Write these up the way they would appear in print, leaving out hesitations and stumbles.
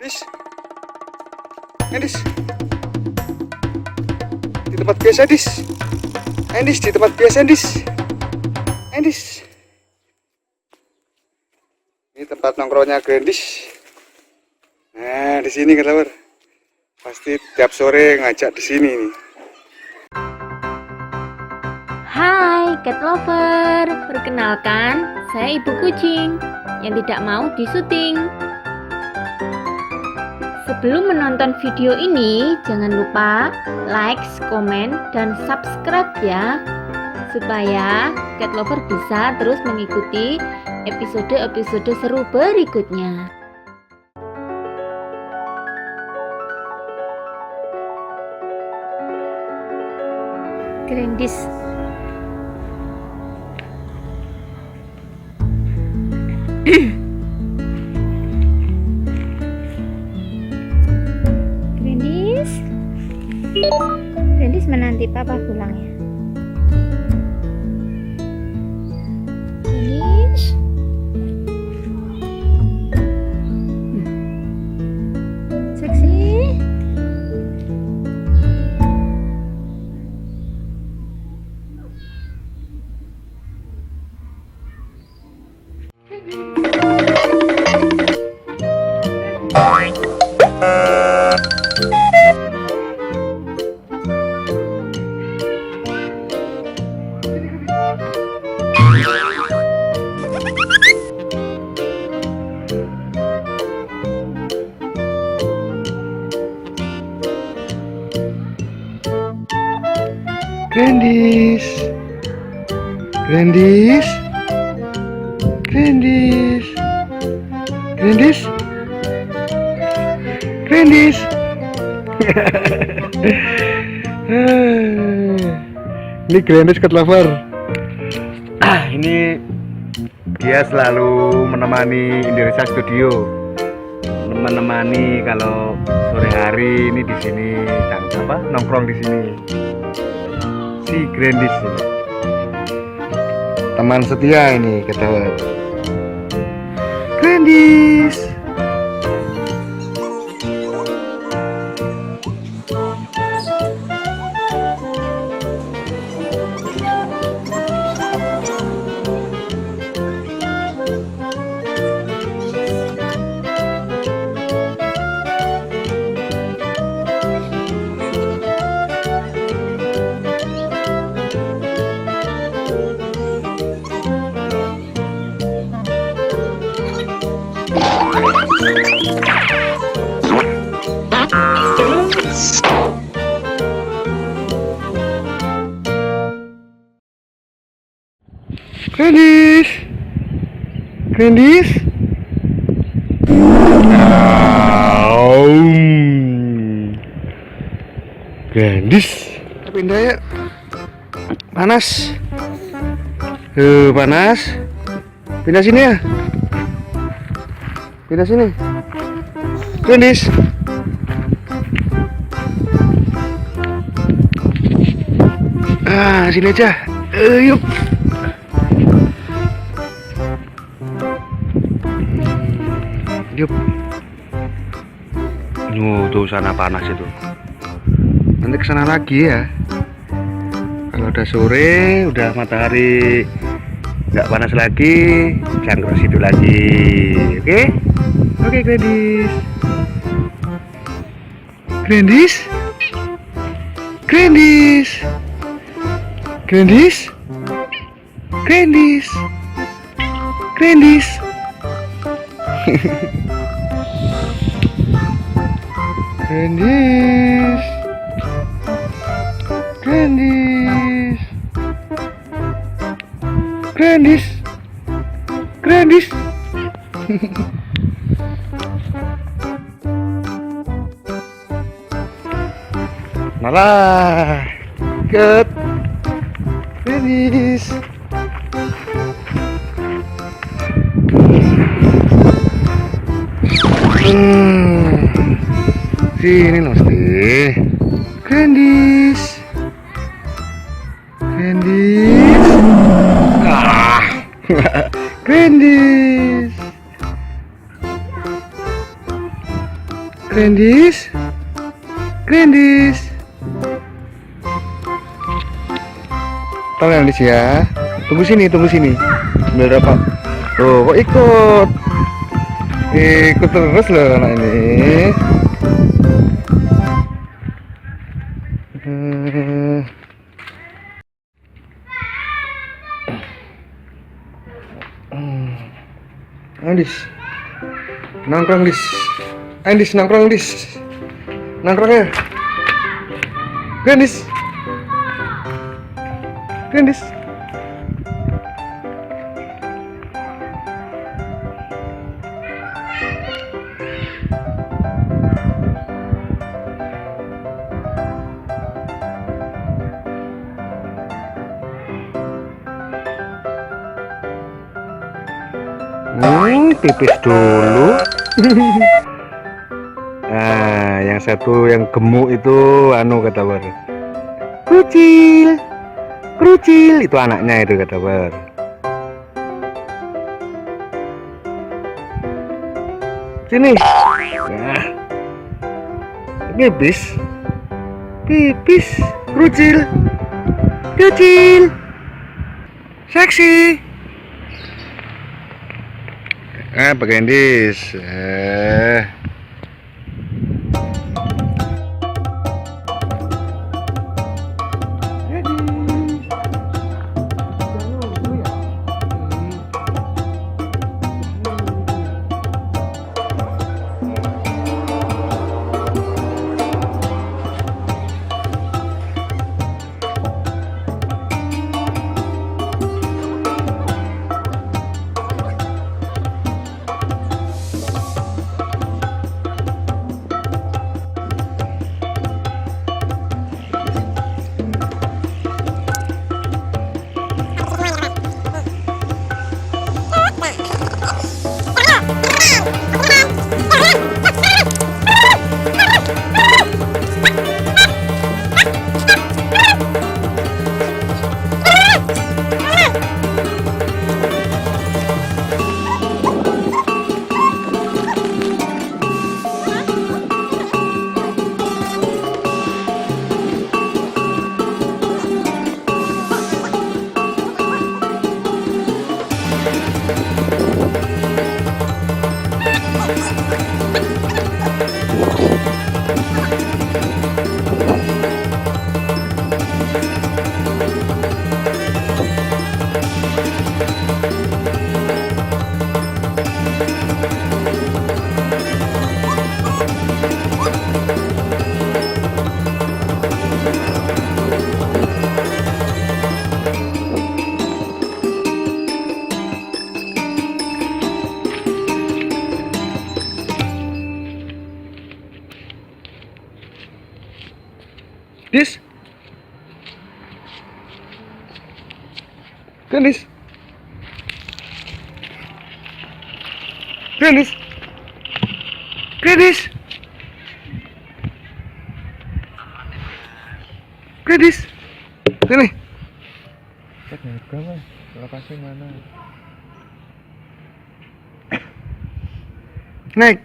Dis, Endis, di tempat biasa, Dis. Endis, di tempat biasa, Endis. Endis. Ini tempat nongkrongnya Greyndis. Nah, di sini kan, Lover. Pasti tiap sore ngajak di sini nih. Hai cat lover, perkenalkan saya Ibu Kucing yang tidak mau disuting. Sebelum menonton video ini, jangan lupa like, komen, dan subscribe ya, supaya cat lover bisa terus mengikuti episode-episode seru berikutnya. Greyndis Greyndis menanti papa pulang ya. Greyndis seksi. Greyndis, Greyndis, Greyndis, Greyndis, Greyndis. Ini Greyndis cat lover. Ini dia selalu menemani Enderiza studio, menemani kalau sore hari ini di sini, nongkrong di sini. Si Greyndis ini teman setia ini ketawa. Greyndis, Greyndis, Greyndis. Greyndis, pindah ya. Panas. Panas. Pindah sini ya. Pindah sini. Greyndis. Sini aja. Yuk. Yuk. Tuh sana panas itu. Nanti kesana lagi ya. Kalau udah sore, udah matahari nggak panas lagi, jangan ke situ lagi. Oke? Oke, Greyndis. Greyndis. Greyndis. Greyndis. Greyndis. Greyndis. Greyndis. Greyndis. Greyndis. Greyndis. Malah ket Greyndis. Sini mesti Greyndis. Greyndis. Greyndis. Greyndis, Greyndis. Tolong Greyndis ya. Tunggu sini, tunggu sini. Udah apa? Tuh, kok ikut? Ikut terus loh anak ini. Greyndis, nongkrong dis. Greyndis nongkrong dis. Nongkrong ya. Greyndis. Greyndis. Pipis dulu. Nah, yang satu yang gemuk itu anu kata Bar. Krucil. Krucil itu anaknya itu kata Bar. Sini. Nah. Pipis. Pipis. Krucil. Krucil. Seksi. Pak Greyndis. Dis. Greyndis. Greyndis. Greyndis. Greyndis. Sini. Cek mas, lokasi mana? Naik.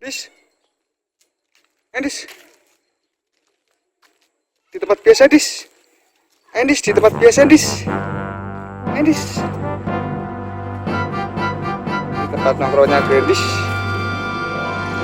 Dis. Dis. Di tempat biasa, Dis. Endis di tempat biasa, Endis. Endis. Di tempat nongkrongnya Greyndis.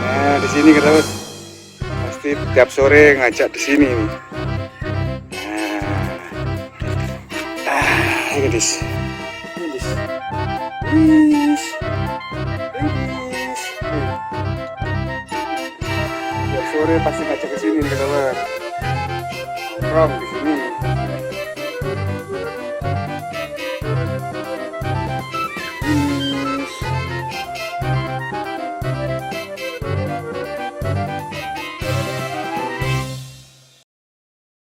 Nah, di sini kita pasti tiap sore ngajak di sini nih. Nah, Endis. Endis. Endis. Endis. Tiap sore pasti ngajak ke sini nih, teman. Nongkrong.